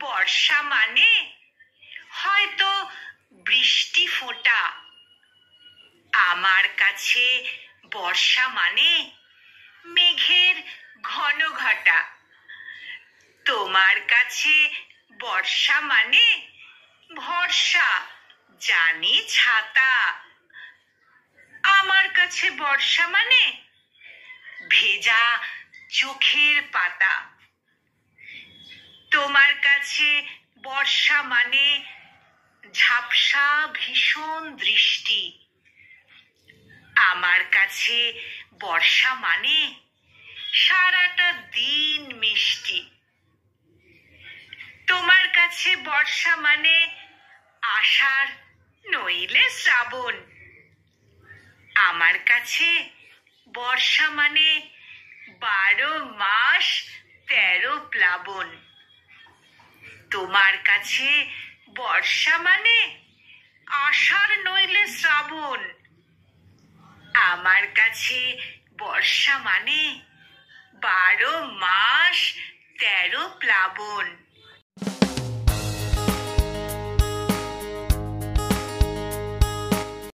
বর্ষা মানে হয়তো বৃষ্টি ফোঁটা। আমার কাছে বর্ষা মানে মেঘের ঘন ঘটা। তোমার কাছে বর্ষা মানে ভরসা, জানি ছাতা। আমার কাছে বর্ষা মানে ভেজা চোখের পাতা। তোমার কাছে বর্ষা মানে ঝাপসা ভীষণ দৃষ্টি। আমার কাছে বর্ষা মানে সারাটা দিন মিষ্টি। তোমার কাছে বর্ষা মানে আষাঢ় নইলে শ্রাবণ। আমার কাছে বর্ষা মানে 12 মাস 13 প্লাবন। তোমার কাছে বর্ষা মানে আষাঢ় নইলে শ্রাবণ। আমার কাছে বর্ষা মানে 12 মাস 13 প্লাবন।